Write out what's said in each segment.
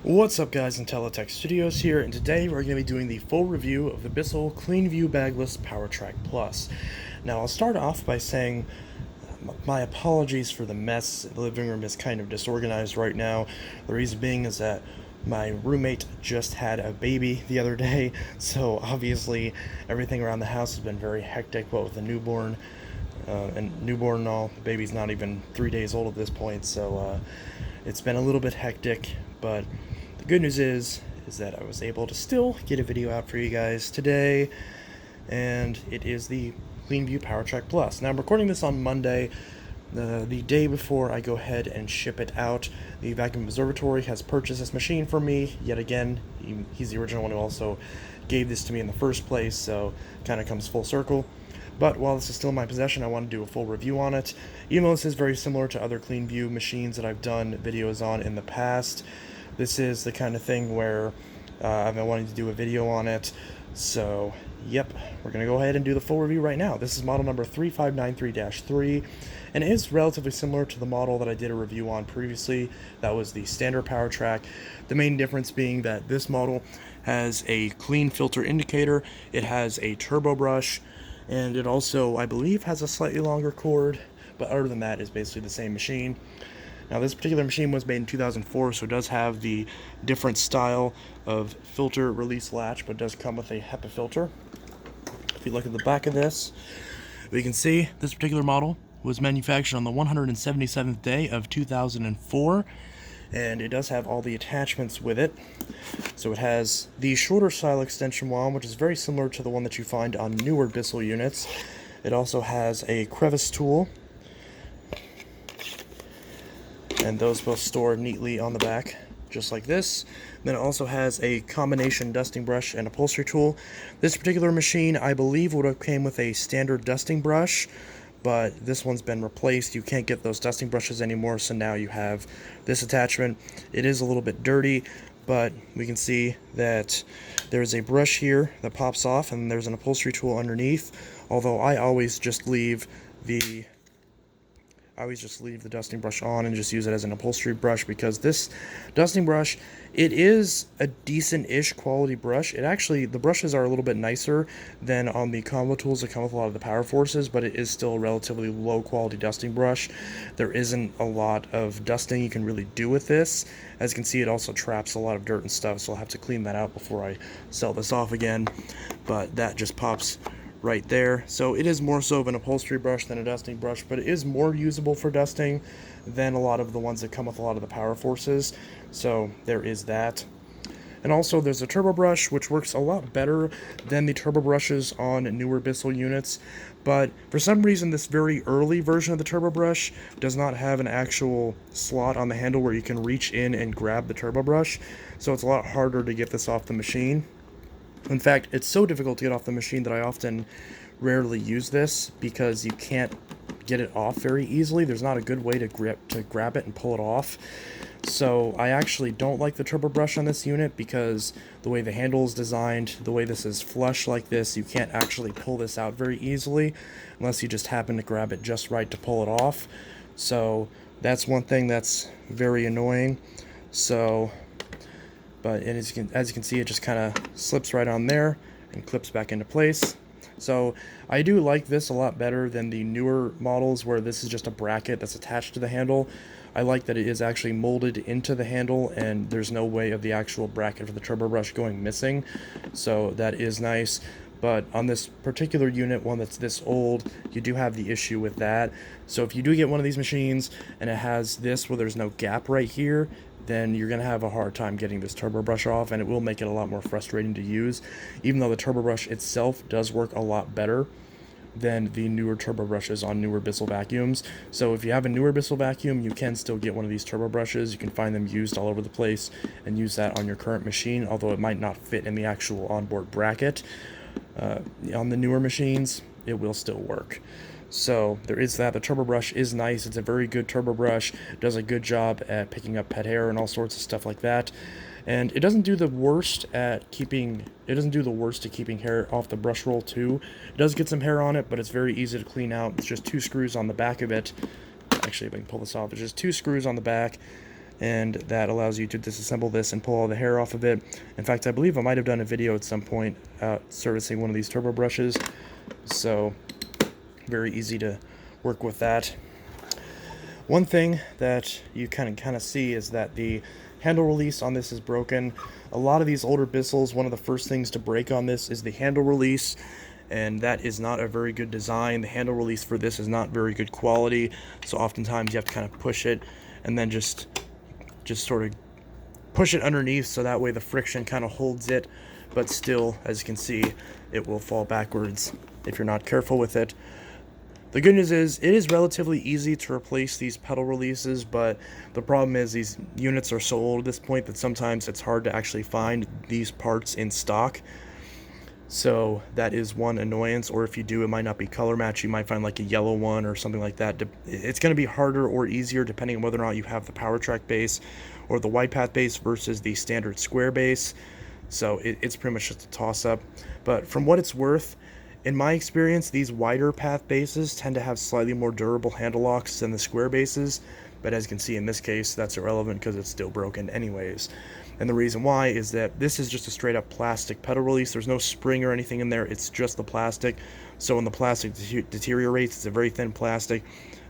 What's up guys, Intellitech Studios here, and today we're going to be doing the full review of the Bissell CleanView Bagless PowerTrack Plus. Now I'll start off by saying my apologies for the mess. The living room is kind of disorganized right now. The reason being is that my roommate just had a baby the other day, so obviously everything around the house has been very hectic, what with the newborn. And all, the baby's not even 3 days old at this point, so it's been a little bit hectic, but the good news is that I was able to still get a video out for you guys today, and it is the CleanView PowerTrack Plus. Now I'm recording this on Monday, the day before I go ahead and ship it out. The Vacuum Observatory has purchased this machine for me, yet again. He's the original one who also gave this to me in the first place, so kind of comes full circle. But while this is still in my possession, I want to do a full review on it. Even though this is very similar to other CleanView machines that I've done videos on in the past, this is the kind of thing where I've been wanting to do a video on it. So, yep, we're going to go ahead and do the full review right now. This is model number 3593-3, and it is relatively similar to the model that I did a review on previously. That was the standard PowerTrack. The main difference being that this model has a clean filter indicator, it has a turbo brush, and it also, I believe, has a slightly longer cord, but other than that, it's basically the same machine. Now, this particular machine was made in 2004, so it does have the different style of filter release latch, but it does come with a HEPA filter. If you look at the back of this, we can see this particular model was manufactured on the 177th day of 2004, and it does have all the attachments with it. So it has the shorter style extension wand, which is very similar to the one that you find on newer Bissell units. It also has a crevice tool, and those both store neatly on the back, just like this. Then it also has a combination dusting brush and upholstery tool. This particular machine, I believe, would have came with a standard dusting brush, but this one's been replaced. You can't get those dusting brushes anymore, so now you have this attachment. It is a little bit dirty, but we can see that there's a brush here that pops off, and there's an upholstery tool underneath, although I always just leave the dusting brush on and just use it as an upholstery brush, because this dusting brush, it is a decent-ish quality brush. It actually, the brushes are a little bit nicer than on the combo tools that come with a lot of the Power Forces, but it is still a relatively low-quality dusting brush. There isn't a lot of dusting you can really do with this. As you can see, it also traps a lot of dirt and stuff, so I'll have to clean that out before I sell this off again, but that just pops right there. So it is more so of an upholstery brush than a dusting brush, but it is more usable for dusting than a lot of the ones that come with a lot of the Power Forces. So there is that. And also there's a turbo brush, which works a lot better than the turbo brushes on newer Bissell units, but for some reason this very early version of the turbo brush does not have an actual slot on the handle where you can reach in and grab the turbo brush, so it's a lot harder to get this off the machine. In fact, it's so difficult to get off the machine that I rarely use this, because you can't get it off very easily. There's not a good way to grab it and pull it off. So I actually don't like the turbo brush on this unit, because the way the handle is designed, the way this is flush like this, you can't actually pull this out very easily unless you just happen to grab it just right to pull it off. So that's one thing that's very annoying. But as you can see, it just kind of slips right on there and clips back into place. So I do like this a lot better than the newer models where this is just a bracket that's attached to the handle. I like that it is actually molded into the handle, and there's no way of the actual bracket for the turbo brush going missing. So that is nice. But on this particular unit, one that's this old, you do have the issue with that. So if you do get one of these machines and it has this where there's no gap right here, then you're going to have a hard time getting this turbo brush off, and it will make it a lot more frustrating to use, even though the turbo brush itself does work a lot better than the newer turbo brushes on newer Bissell vacuums. So if you have a newer Bissell vacuum, you can still get one of these turbo brushes. You can find them used all over the place and use that on your current machine, although it might not fit in the actual onboard bracket. On the newer machines, it will still work. So there is that. The turbo brush is nice. It's a very good turbo brush. It does a good job at picking up pet hair and all sorts of stuff like that. And it doesn't do the worst at keeping hair off the brush roll too. It does get some hair on it, but it's very easy to clean out. It's just 2 screws on the back of it. Actually, if I can pull this off, there's just 2 screws on the back, and that allows you to disassemble this and pull all the hair off of it. In fact, I believe I might have done a video at some point servicing one of these turbo brushes, so very easy to work with that. One thing that you kind of see is that the handle release on this is broken. A lot of these older Bissell's, one of the first things to break on this is the handle release, and that is not a very good design. The handle release for this is not very good quality, so oftentimes you have to kind of push it and then just sort of push it underneath, so that way the friction kind of holds it, but still, as you can see, it will fall backwards if you're not careful with it. The good news is it is relatively easy to replace these pedal releases, but the problem is these units are so old at this point that sometimes it's hard to actually find these parts in stock. So that is one annoyance, or if you do, it might not be color match. You might find like a yellow one or something like that. It's going to be harder or easier depending on whether or not you have the PowerTrack base or the wide path base versus the standard square base. So it's pretty much just a toss-up. But from what it's worth, in my experience, these wider path bases tend to have slightly more durable handle locks than the square bases. But as you can see in this case, that's irrelevant because it's still broken anyways. And the reason why is that this is just a straight up plastic pedal release. There's no spring or anything in there. It's just the plastic. So when the plastic deteriorates, it's a very thin plastic,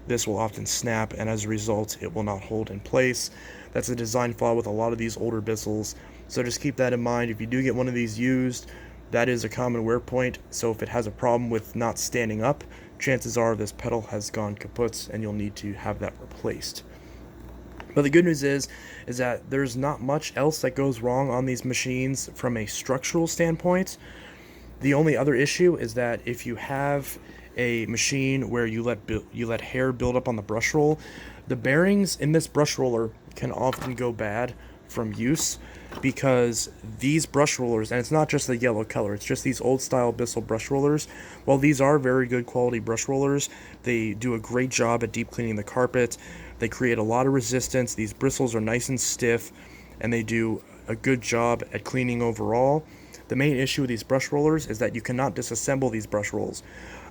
this will often snap, and as a result, it will not hold in place. That's a design flaw with a lot of these older Bissell's. So just keep that in mind. If you do get one of these used, that is a common wear point. So if it has a problem with not standing up, chances are this pedal has gone kaput and you'll need to have that replaced. But the good news is that there's not much else that goes wrong on these machines from a structural standpoint. The only other issue is that if you have a machine where you let hair build up on the brush roll, the bearings in this brush roller can often go bad from use, because these brush rollers, and it's not just the yellow color, it's just these old style Bissell brush rollers, while these are very good quality brush rollers, they do a great job at deep cleaning the carpet. They create a lot of resistance. These bristles are nice and stiff, and they do a good job at cleaning overall. The main issue with these brush rollers is that you cannot disassemble these brush rolls.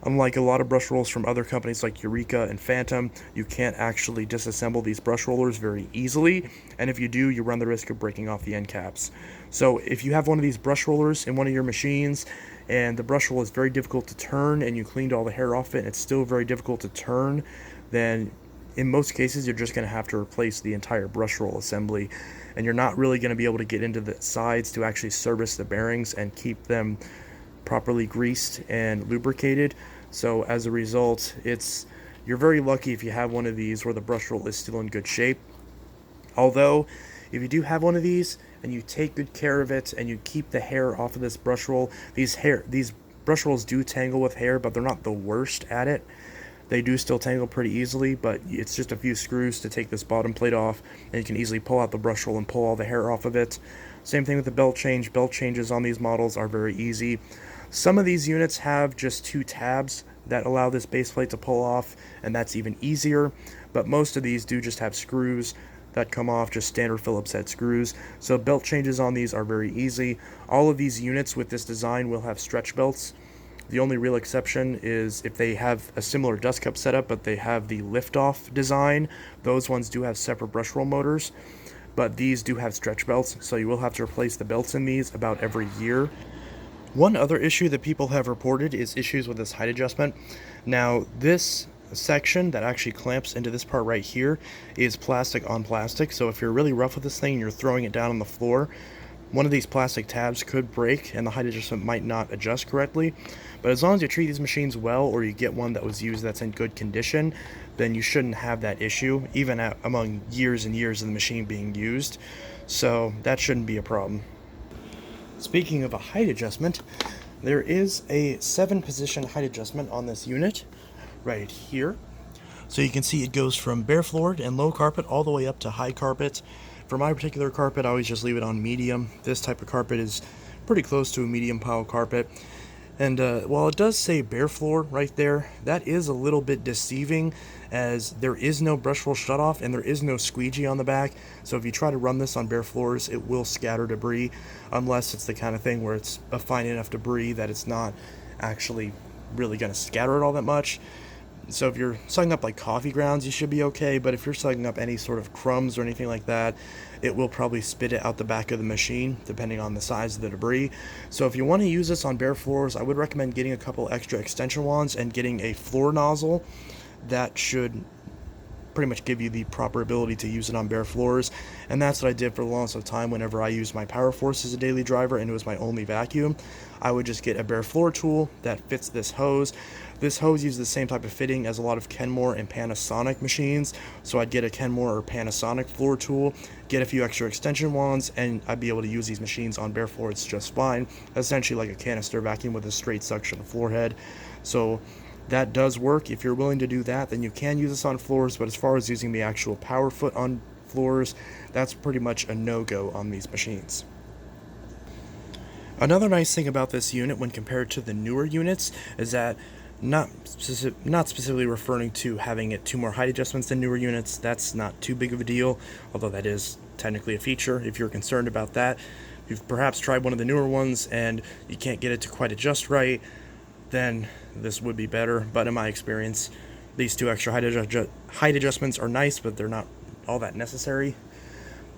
Unlike a lot of brush rolls from other companies like Eureka and Phantom, you can't actually disassemble these brush rollers very easily, and if you do, you run the risk of breaking off the end caps. So if you have one of these brush rollers in one of your machines, and the brush roll is very difficult to turn, and you cleaned all the hair off it, and it's still very difficult to turn, then in most cases you're just going to have to replace the entire brush roll assembly, and you're not really going to be able to get into the sides to actually service the bearings and keep them properly greased and lubricated. So as a result, you're very lucky if you have one of these where the brush roll is still in good shape. Although if you do have one of these and you take good care of it and you keep the hair off of this brush roll, these brush rolls do tangle with hair, but they're not the worst at it. They do still tangle pretty easily, but it's just a few screws to take this bottom plate off, and you can easily pull out the brush roll and pull all the hair off of it. Same thing with the belt change. Belt changes on these models are very easy. Some of these units have just 2 tabs that allow this base plate to pull off, and that's even easier, but most of these do just have screws that come off, just standard Phillips head screws. So belt changes on these are very easy. All of these units with this design will have stretch belts. The only real exception is if they have a similar dust cup setup, but they have the lift-off design. Those ones do have separate brush roll motors, but these do have stretch belts, so you will have to replace the belts in these about every year. One other issue that people have reported is issues with this height adjustment. Now, this section that actually clamps into this part right here is plastic on plastic, so if you're really rough with this thing and you're throwing it down on the floor, one of these plastic tabs could break and the height adjustment might not adjust correctly. But as long as you treat these machines well, or you get one that was used that's in good condition, then you shouldn't have that issue, even among years and years of the machine being used. So that shouldn't be a problem. Speaking of a height adjustment, there is a 7-position height adjustment on this unit right here. So you can see it goes from bare floored and low carpet all the way up to high carpet. For my particular carpet, I always just leave it on medium. This type of carpet is pretty close to a medium pile carpet. And while it does say bare floor right there, that is a little bit deceiving, as there is no brush roll shutoff and there is no squeegee on the back. So if you try to run this on bare floors, it will scatter debris, unless it's the kind of thing where it's a fine enough debris that it's not actually really going to scatter it all that much. So if you're sucking up like coffee grounds, you should be okay, but if you're sucking up any sort of crumbs or anything like that, it will probably spit it out the back of the machine, depending on the size of the debris. So if you want to use this on bare floors, I would recommend getting a couple extra extension wands and getting a floor nozzle. That should pretty much give you the proper ability to use it on bare floors. And that's what I did for the longest of time whenever I used my Power Force as a daily driver and it was my only vacuum. I would just get a bare floor tool that fits this hose. This hose uses the same type of fitting as a lot of Kenmore and Panasonic machines, so I'd get a Kenmore or Panasonic floor tool, get a few extra extension wands, and I'd be able to use these machines on bare floors just fine. Essentially like a canister vacuum with a straight suction floor head. So that does work. If you're willing to do that, then you can use this on floors, but as far as using the actual power foot on floors, that's pretty much a no-go on these machines. Another nice thing about this unit when compared to the newer units is that not specifically referring to having it 2 more height adjustments than newer units, that's not too big of a deal, although that is technically a feature if you're concerned about that. If you've perhaps tried one of the newer ones and you can't get it to quite adjust right, then this would be better. But in my experience, these 2 extra height adjustments are nice, but they're not all that necessary.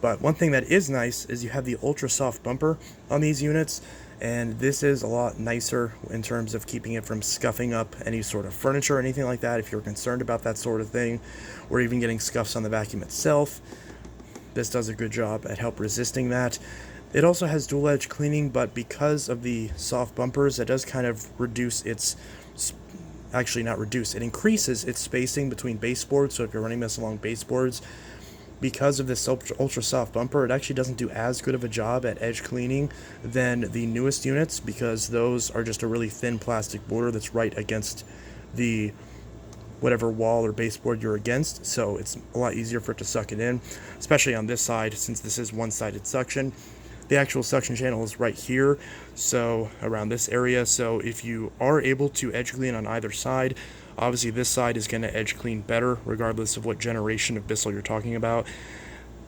But one thing that is nice is you have the ultra soft bumper on these units, and this is a lot nicer in terms of keeping it from scuffing up any sort of furniture or anything like that if you're concerned about that sort of thing, or even getting scuffs on the vacuum itself. This does a good job at help resisting that. It also has dual edge cleaning, but because of the soft bumpers, it does kind of reduce its, actually not reduce, it increases its spacing between baseboards. So if you're running this along baseboards, because of this ultra soft bumper, it actually doesn't do as good of a job at edge cleaning than the newest units, because those are just a really thin plastic border that's right against the whatever wall or baseboard you're against, so it's a lot easier for it to suck it in, especially on this side since this is one-sided suction. The actual suction channel is right here, so around this area, so if you are able to edge clean on either side, obviously this side is going to edge clean better regardless of what generation of Bissell you're talking about.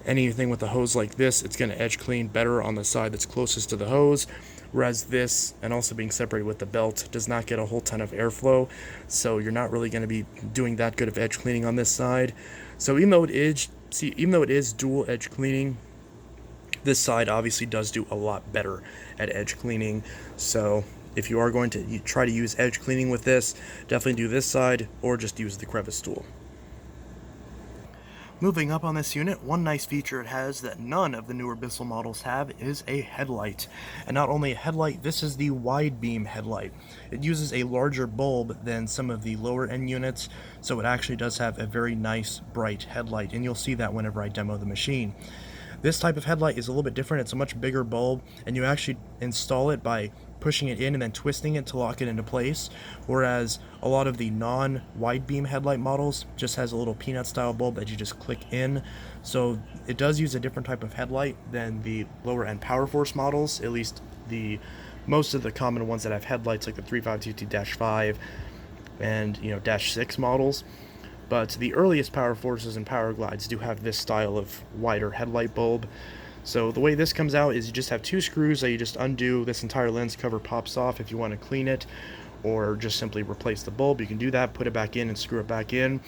Anything with a hose like this, it's going to edge clean better on the side that's closest to the hose, whereas this, and also being separated with the belt, does not get a whole ton of airflow, so you're not really going to be doing that good of edge cleaning on this side. So even though it is dual edge cleaning, this side obviously does do a lot better at edge cleaning. So if you are going to try to use edge cleaning with this, definitely do this side or just use the crevice tool. Moving up on this unit, one nice feature it has that none of the newer Bissell models have is a headlight. And not only a headlight, this is the wide beam headlight. It uses a larger bulb than some of the lower end units, so it actually does have a very nice bright headlight, and you'll see that whenever I demo the machine. This type of headlight is a little bit different. It's a much bigger bulb, and you actually install it by pushing it in and then twisting it to lock it into place, whereas a lot of the non-wide beam headlight models just has a little peanut style bulb that you just click in. So it does use a different type of headlight than the lower end Power Force models, at least the most of the common ones that have headlights like the 3522-5 and -6 models. But the earliest Power Forces and Power Glides do have this style of wider headlight bulb. So the way this comes out is you just have 2 screws that you just undo. This entire lens cover pops off if you want to clean it, or just simply replace the bulb. You can do that, put it back in and screw it back in.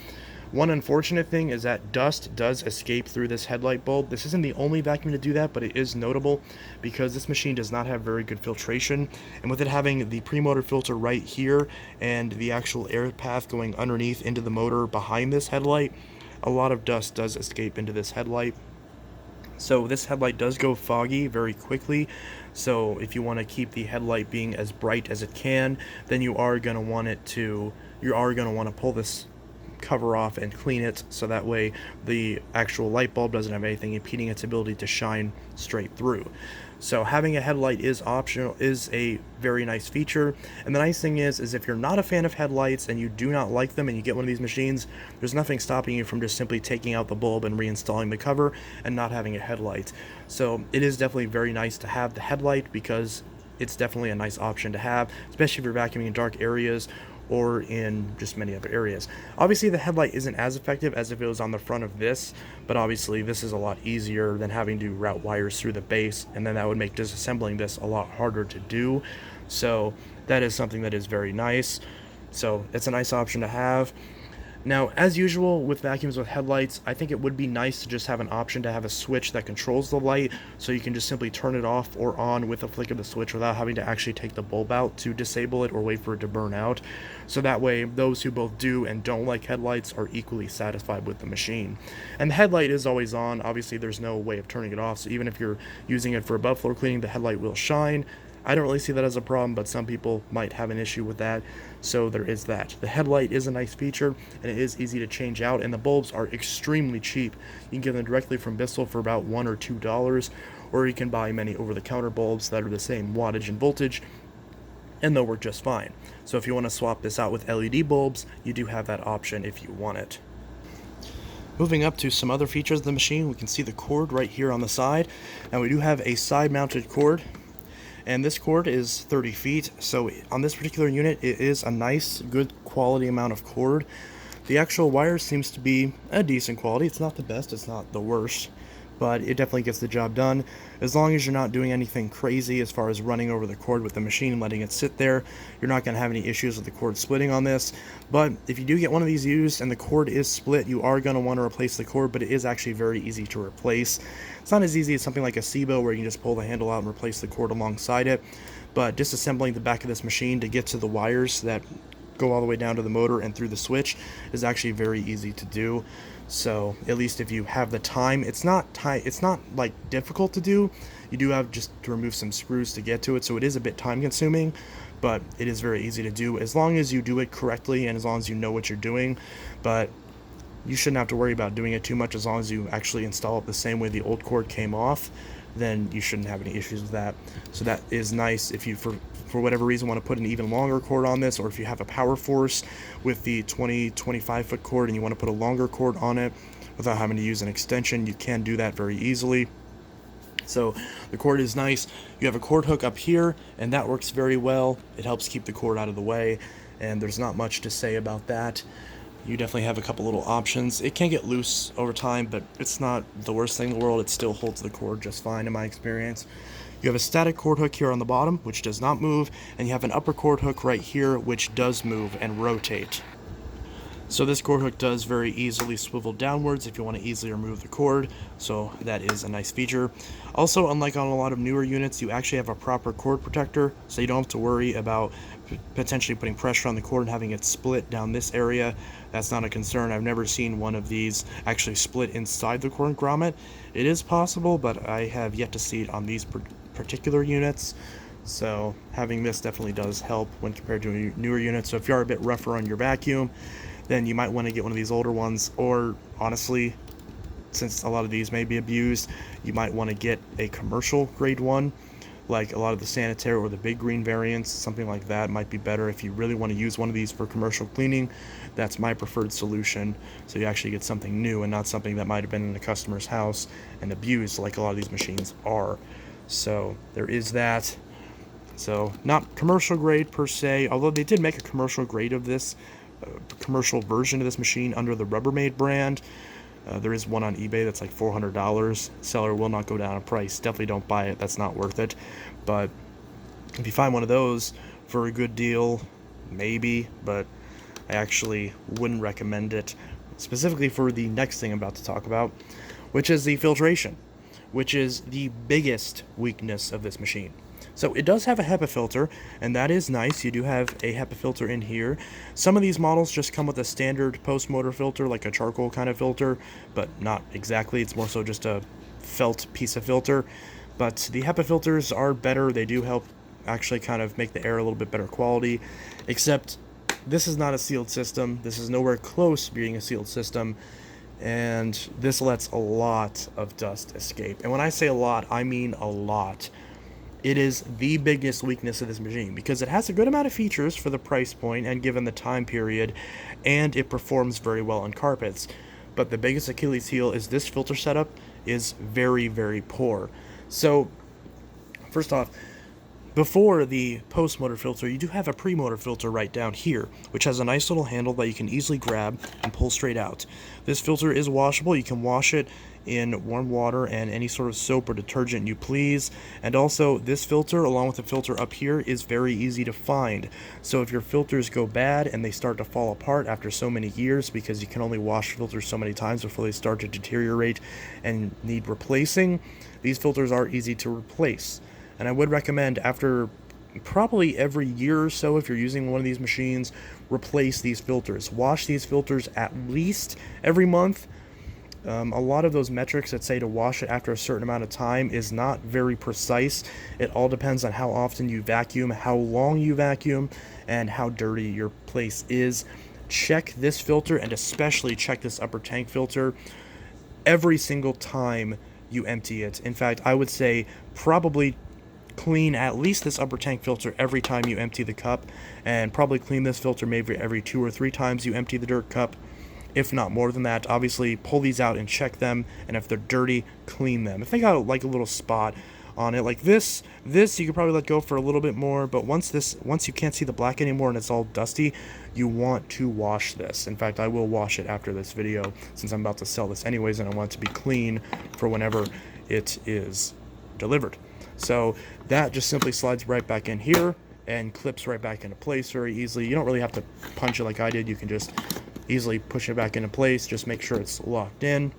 One unfortunate thing is that dust does escape through this headlight bulb. This isn't the only vacuum to do that, but it is notable because this machine does not have very good filtration, and with it having the pre-motor filter right here and the actual air path going underneath into the motor behind this headlight, a lot of dust does escape into this headlight. So this headlight does go foggy very quickly, so if you want to keep the headlight being as bright as it can, then you are going to want to pull this cover off and clean it, so that way the actual light bulb doesn't have anything impeding its ability to shine straight through. So having a headlight is optional, is a very nice feature. And the nice thing is if you're not a fan of headlights and you do not like them and you get one of these machines, there's nothing stopping you from just simply taking out the bulb and reinstalling the cover and not having a headlight. So it is definitely very nice to have the headlight, because it's definitely a nice option to have, especially if you're vacuuming in dark areas or in just many other areas. Obviously the headlight isn't as effective as if it was on the front of this, but obviously this is a lot easier than having to route wires through the base, and then that would make disassembling this a lot harder to do. So that is something that is very nice. So it's a nice option to have. Now, as usual with vacuums with headlights, I think it would be nice to just have an option to have a switch that controls the light, so you can just simply turn it off or on with a flick of the switch without having to actually take the bulb out to disable it or wait for it to burn out. So that way, those who both do and don't like headlights are equally satisfied with the machine. And the headlight is always on. Obviously, there's no way of turning it off, so even if you're using it for above floor cleaning, the headlight will shine. I don't really see that as a problem, but some people might have an issue with that, so there is that. The headlight is a nice feature, and it is easy to change out, and the bulbs are extremely cheap. You can get them directly from Bissell for about $1 or $2, or you can buy many over-the-counter bulbs that are the same wattage and voltage, and they'll work just fine. So if you want to swap this out with LED bulbs, you do have that option if you want it. Moving up to some other features of the machine, we can see the cord right here on the side. Now we do have a side-mounted cord, and this cord is 30 feet, so on this particular unit it is a nice, good quality amount of cord. The actual wire seems to be a decent quality. It's not the best, it's not the worst, but it definitely gets the job done. As long as you're not doing anything crazy as far as running over the cord with the machine and letting it sit there, you're not going to have any issues with the cord splitting on this. But if you do get one of these used and the cord is split, you are going to want to replace the cord, but it is actually very easy to replace. It's not as easy as something like a SIBO where you can just pull the handle out and replace the cord alongside it, but disassembling the back of this machine to get to the wires that go all the way down to the motor and through the switch is actually very easy to do. So at least if you have the time, it's not like difficult to do. You do have just to remove some screws to get to it, so it is a bit time consuming, but it is very easy to do as long as you do it correctly and as long as you know what you're doing. But you shouldn't have to worry about doing it too much as long as you actually install it the same way the old cord came off. Then you shouldn't have any issues with that. So that is nice if you for whatever reason want to put an even longer cord on this, or if you have a Power Force with the 25 foot cord and you want to put a longer cord on it without having to use an extension, you can do that very easily. So the cord is nice. You have a cord hook up here, and that works very well. It helps keep the cord out of the way, and there's not much to say about that. You definitely have a couple little options. It can get loose over time, but it's not the worst thing in the world. It still holds the cord just fine in my experience. You have a static cord hook here on the bottom, which does not move, and you have an upper cord hook right here, which does move and rotate. So this cord hook does very easily swivel downwards if you want to easily remove the cord, so that is a nice feature. Also, unlike on a lot of newer units, you actually have a proper cord protector, so you don't have to worry about potentially putting pressure on the cord and having it split down this area. That's not a concern. I've never seen one of these actually split inside the cord grommet. It is possible, but I have yet to see it on these particular units. So having this definitely does help when compared to newer units. So if you are a bit rougher on your vacuum, then you might want to get one of these older ones, or honestly, since a lot of these may be abused, you might want to get a commercial grade one, like a lot of the sanitary or the big green variants. Something like that might be better if you really want to use one of these for commercial cleaning. That's my preferred solution, so you actually get something new and not something that might have been in a customer's house and abused like a lot of these machines are. So there is that. So not commercial grade per se, although they did make a commercial grade of this, commercial version of this machine under the Rubbermaid brand. There is one on eBay that's like $400. Seller will not go down in price. Definitely don't buy it. That's not worth it. But if you find one of those for a good deal, maybe, but I actually wouldn't recommend it, specifically for the next thing I'm about to talk about, which is the filtration, which is the biggest weakness of this machine. So it does have a HEPA filter, and that is nice. You do have a HEPA filter in here. Some of these models just come with a standard post-motor filter, like a charcoal kind of filter, but not exactly. It's more so just a felt piece of filter. But the HEPA filters are better. They do help actually kind of make the air a little bit better quality, except this is not a sealed system. This is nowhere close to being a sealed system, and this lets a lot of dust escape. And when I say a lot, I mean a lot. It is the biggest weakness of this machine because it has a good amount of features for the price point and given the time period, and it performs very well on carpets. But the biggest Achilles heel is this filter setup is very, very poor. So, first off, before the post-motor filter, you do have a pre-motor filter right down here, which has a nice little handle that you can easily grab and pull straight out. This filter is washable. You can wash it in warm water and any sort of soap or detergent you please. And also, this filter, along with the filter up here, is very easy to find. So if your filters go bad and they start to fall apart after so many years, because you can only wash filters so many times before they start to deteriorate and need replacing, these filters are easy to replace. And I would recommend, after probably every year or so, if you're using one of these machines, replace these filters. Wash these filters at least every month. A lot of those metrics that say to wash it after a certain amount of time is not very precise. It all depends on how often you vacuum, how long you vacuum, and how dirty your place is. Check this filter, and especially check this upper tank filter every single time you empty it. In fact, I would say probably clean at least this upper tank filter every time you empty the cup, and probably clean this filter maybe every 2 or 3 times you empty the dirt cup, if not more than that. Obviously, pull these out and check them, and if they're dirty, clean them. If they got like a little spot on it like this you could probably let go for a little bit more, but once you can't see the black anymore and it's all dusty, you want to wash this. In fact, I will wash it after this video, since I'm about to sell this anyways, and I want it to be clean for whenever it is delivered. So that just simply slides right back in here and clips right back into place very easily. You don't really have to punch it like I did. You can just easily push it back into place. Just make sure it's locked in.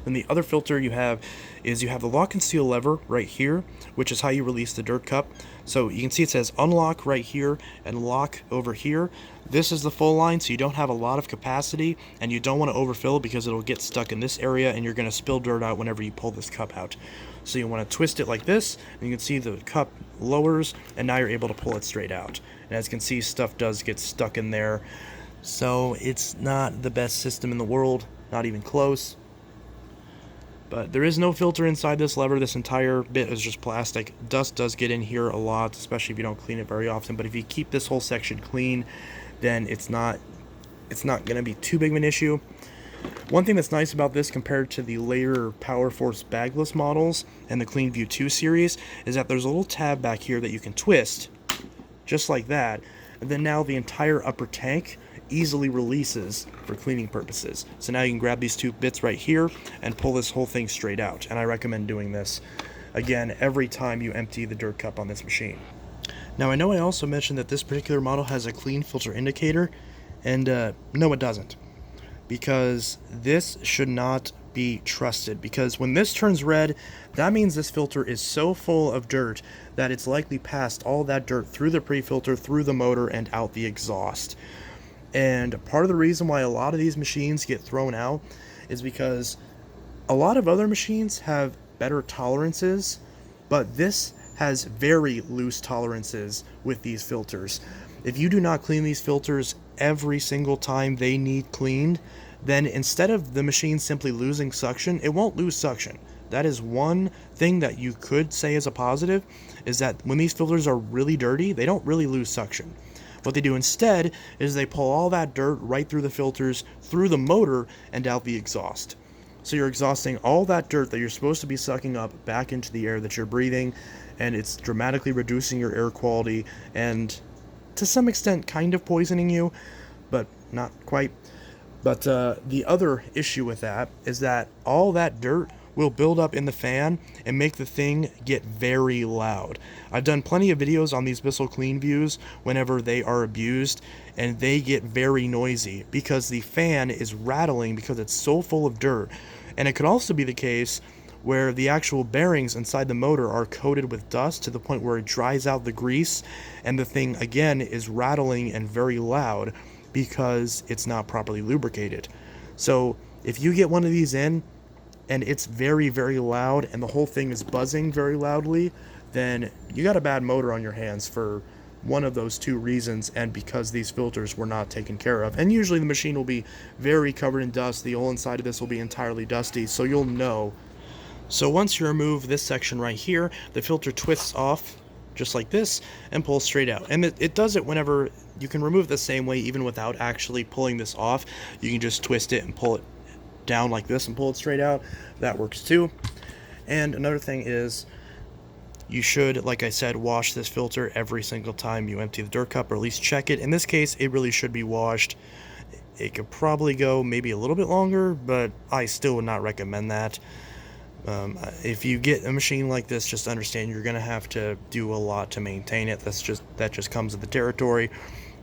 Then the other filter you have is you have the lock and seal lever right here, which is how you release the dirt cup. So you can see it says unlock right here and lock over here. This is the full line, so you don't have a lot of capacity, and you don't want to overfill because it'll get stuck in this area and you're going to spill dirt out whenever you pull this cup out. So you want to twist it like this, and you can see the cup lowers, and now you're able to pull it straight out. And as you can see, stuff does get stuck in there. So it's not the best system in the world, not even close. But there is no filter inside this lever. This entire bit is just plastic. Dust does get in here a lot, especially if you don't clean it very often. But if you keep this whole section clean, then it's not going to be too big of an issue. One thing that's nice about this compared to the later Power Force bagless models and the CleanView 2 series is that there's a little tab back here that you can twist, just like that. And then now the entire upper tank easily releases for cleaning purposes. So now you can grab these two bits right here and pull this whole thing straight out. And I recommend doing this, again, every time you empty the dirt cup on this machine. Now, I know I also mentioned that this particular model has a clean filter indicator, and no, it doesn't. Because this should not be trusted, because when this turns red, that means this filter is so full of dirt that it's likely passed all that dirt through the pre-filter, through the motor, and out the exhaust. And part of the reason why a lot of these machines get thrown out is because a lot of other machines have better tolerances, but this has very loose tolerances with these filters. If you do not clean these filters every single time they need cleaned, then instead of the machine simply losing suction, it won't lose suction. That is one thing that you could say as a positive, is that when these filters are really dirty, they don't really lose suction. What they do instead is they pull all that dirt right through the filters, through the motor, and out the exhaust. So you're exhausting all that dirt that you're supposed to be sucking up back into the air that you're breathing, and it's dramatically reducing your air quality and to some extent kind of poisoning you, but not quite. But the other issue with that is that all that dirt will build up in the fan and make the thing get very loud. I've done plenty of videos on these Bissell CleanViews whenever they are abused, and they get very noisy because the fan is rattling because it's so full of dirt. And it could also be the case where the actual bearings inside the motor are coated with dust to the point where it dries out the grease, and the thing again is rattling and very loud because it's not properly lubricated. So if you get one of these in and it's very, very loud and the whole thing is buzzing very loudly, then you got a bad motor on your hands for one of those two reasons, and because these filters were not taken care of. And usually the machine will be very covered in dust. The whole inside of this will be entirely dusty, so you'll know. So once you remove this section right here, the filter twists off just like this and pulls straight out. And it does it whenever you can remove the same way, even without actually pulling this off. You can just twist it and pull it down like this and pull it straight out. That works too. And another thing is, you should, like I said, wash this filter every single time you empty the dirt cup, or at least check it. In this case, it really should be washed It could probably go maybe a little bit longer, but I still would not recommend that. If you get a machine like this, just understand you're going to have to do a lot to maintain it. That just comes with the territory.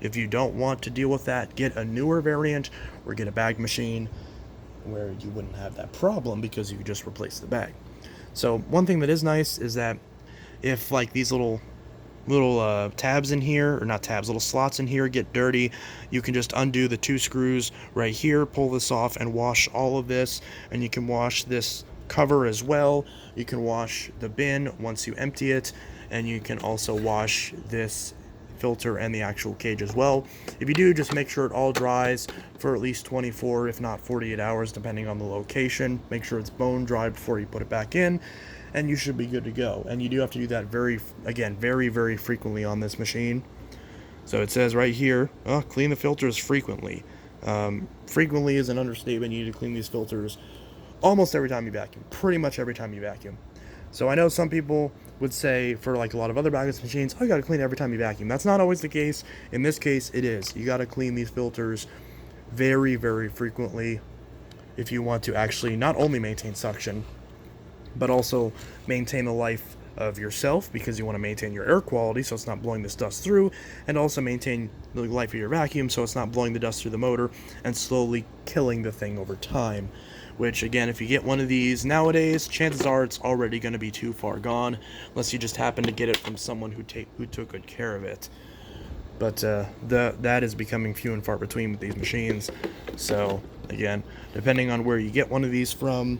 If you don't want to deal with that, get a newer variant or get a bag machine where you wouldn't have that problem because you just replace the bag. So one thing that is nice is that if like these little tabs in here, or not tabs, little slots in here get dirty, you can just undo the 2 screws right here, pull this off, and wash all of this. And you can wash this cover as well. You can wash the bin once you empty it, and you can also wash this filter and the actual cage as well. If you do, just make sure it all dries for at least 24, if not 48 hours, depending on the location. Make sure it's bone dry before you put it back in, and you should be good to go. And you do have to do that very frequently on this machine. So it says right here, clean the filters frequently. Frequently is an understatement. You need to clean these filters almost every time you vacuum, pretty much every time you vacuum. So I know some people would say, for like a lot of other bagless machines, you gotta clean it every time you vacuum. That's not always the case. In this case, it is. You gotta clean these filters very frequently if you want to actually not only maintain suction, but also maintain the life of yourself, because you want to maintain your air quality so it's not blowing this dust through, and also maintain the life of your vacuum so it's not blowing the dust through the motor and slowly killing the thing over time. Which, again, if you get one of these nowadays, chances are it's already going to be too far gone, unless you just happen to get it from someone who took good care of it. But that is becoming few and far between with these machines. So, again, depending on where you get one of these from,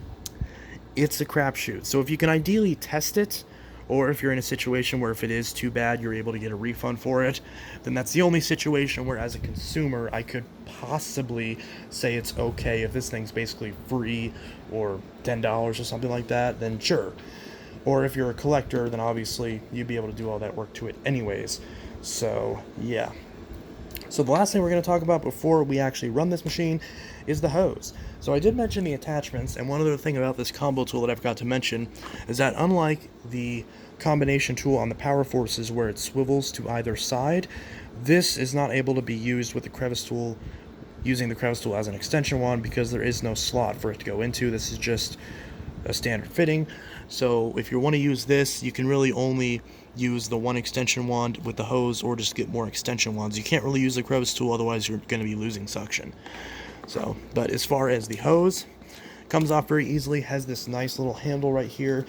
it's a crapshoot. So if you can ideally test it, or if you're in a situation where if it is too bad, you're able to get a refund for it, then that's the only situation where, as a consumer, I could possibly say it's okay. If this thing's basically free or $10 or something like that, then sure. Or if you're a collector, then obviously you'd be able to do all that work to it anyways. So, yeah. So the last thing we're going to talk about before we actually run this machine is the hose. So I did mention the attachments, and one other thing about this combo tool that I forgot to mention is that unlike the combination tool on the Power Forces where it swivels to either side, this is not able to be used with the crevice tool, using the crevice tool as an extension wand, because there is no slot for it to go into. This is just a standard fitting. So if you want to use this, you can really only use the one extension wand with the hose, or just get more extension wands. You can't really use the crevice tool, otherwise you're going to be losing suction. So, but as far as the hose, comes off very easily, has this nice little handle right here.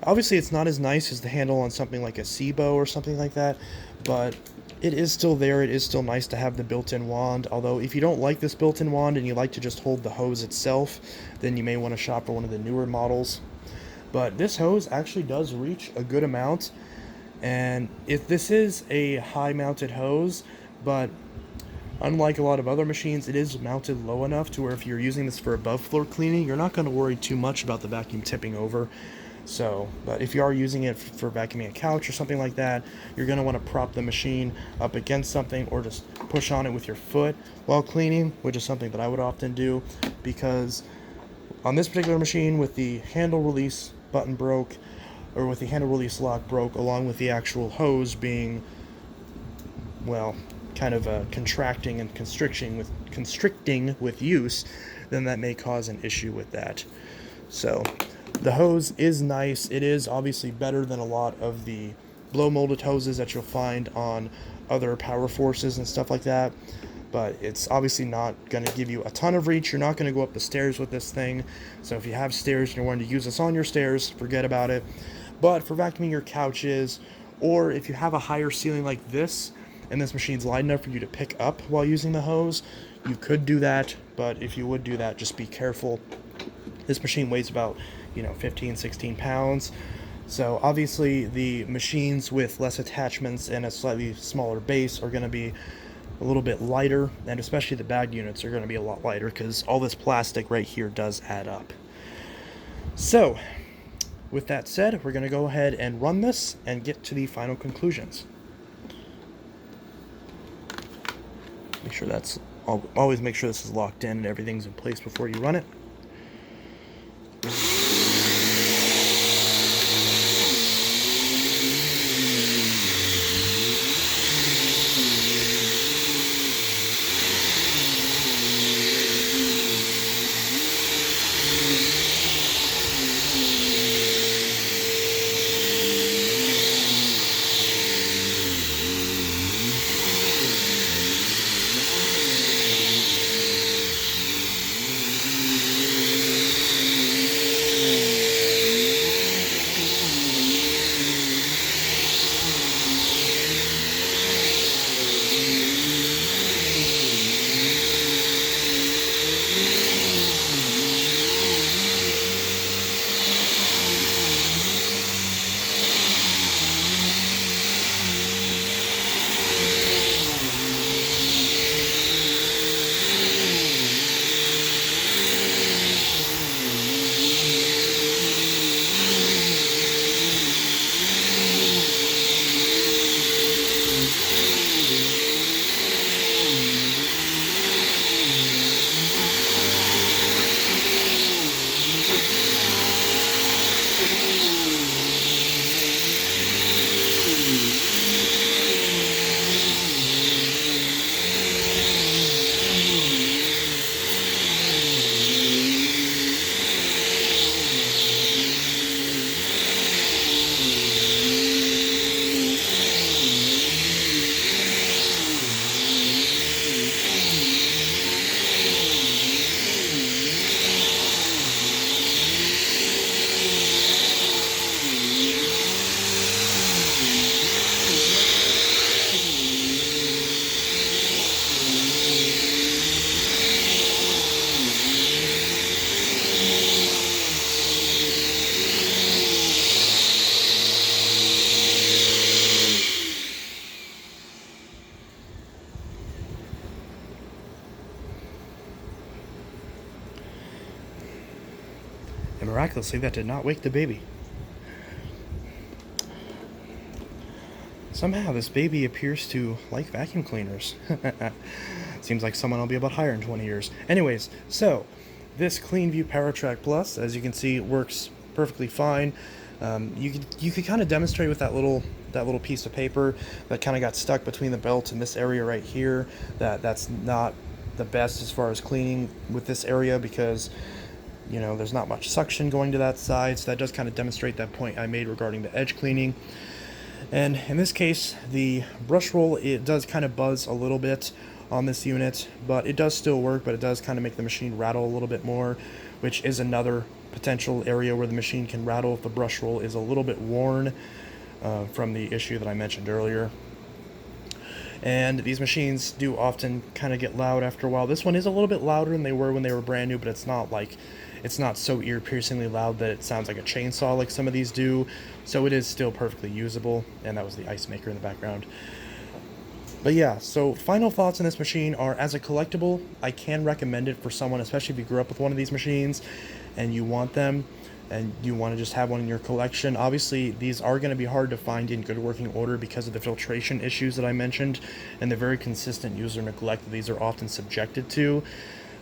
Obviously it's not as nice as the handle on something like a Sebo or something like that, but it is still there. It is still nice to have the built-in wand, although if you don't like this built-in wand and you like to just hold the hose itself, then you may want to shop for one of the newer models. But this hose actually does reach a good amount, and if this is a high mounted hose, but unlike a lot of other machines, it is mounted low enough to where if you're using this for above floor cleaning, you're not going to worry too much about the vacuum tipping over. So, but if you are using it for vacuuming a couch or something like that, you're going to want to prop the machine up against something, or just push on it with your foot while cleaning, which is something that I would often do, because on this particular machine, with the handle release button broke, or with the handle release lock broke, along with the actual hose being, well, kind of contracting and constricting with use, then that may cause an issue with that. So the hose is nice. It is obviously better than a lot of the blow molded hoses that you'll find on other Power Forces and stuff like that, but it's obviously not going to give you a ton of reach. You're not going to go up the stairs with this thing, so if you have stairs and you're wanting to use this on your stairs, forget about it. But for vacuuming your couches, or if you have a higher ceiling like this and this machine's light enough for you to pick up while using the hose, you could do that. But if you would do that, just be careful. This machine weighs about 15, 16 pounds. So obviously the machines with less attachments and a slightly smaller base are going to be a little bit lighter, and especially the bag units are going to be a lot lighter because all this plastic right here does add up. So with that said, we're going to go ahead and run this and get to the final conclusions. Make sure always make sure this is locked in and everything's in place before you run it. miraculously, that did not wake the baby. Somehow, this baby appears to like vacuum cleaners. Seems like someone will be about higher in 20 years. Anyways, so this CleanView PowerTrack Plus, as you can see, works perfectly fine. You could kind of demonstrate with that little piece of paper that kind of got stuck between the belt and this area right here. That's not the best as far as cleaning with this area, because you know there's not much suction going to that side. So that does kind of demonstrate that point I made regarding the edge cleaning. And in this case, the brush roll, it does kind of buzz a little bit on this unit, but it does still work, but it does kind of make the machine rattle a little bit more, which is another potential area where the machine can rattle if the brush roll is a little bit worn from the issue that I mentioned earlier. And these machines do often kind of get loud after a while. This one is a little bit louder than they were when they were brand new, but it's not so ear-piercingly loud that it sounds like a chainsaw like some of these do. So it is still perfectly usable, and that was the ice maker in the background. But yeah, so final thoughts on this machine are, as a collectible, I can recommend it for someone, especially if you grew up with one of these machines and you want them and you want to just have one in your collection. Obviously, these are going to be hard to find in good working order because of the filtration issues that I mentioned and the very consistent user neglect that these are often subjected to.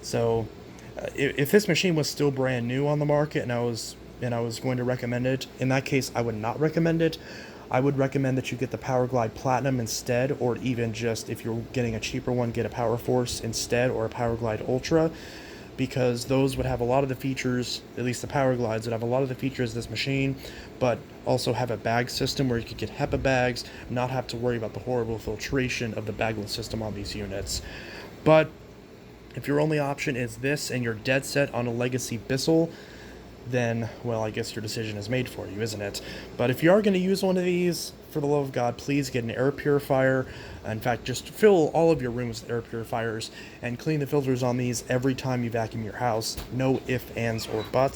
So if this machine was still brand new on the market and I was going to recommend it, in that case I would not recommend it. I would recommend that you get the Powerglide Platinum instead, or even just, if you're getting a cheaper one, get a Powerforce instead or a Powerglide Ultra, because those would have a lot of the features, at least the Powerglides would have a lot of the features of this machine, but also have a bag system where you could get HEPA bags, not have to worry about the horrible filtration of the bagless system on these units. But if your only option is this and you're dead set on a legacy Bissell, then, well, I guess your decision is made for you, isn't it? But if you are going to use one of these, for the love of God, please get an air purifier. In fact, just fill all of your rooms with air purifiers and clean the filters on these every time you vacuum your house. No ifs, ands, or buts.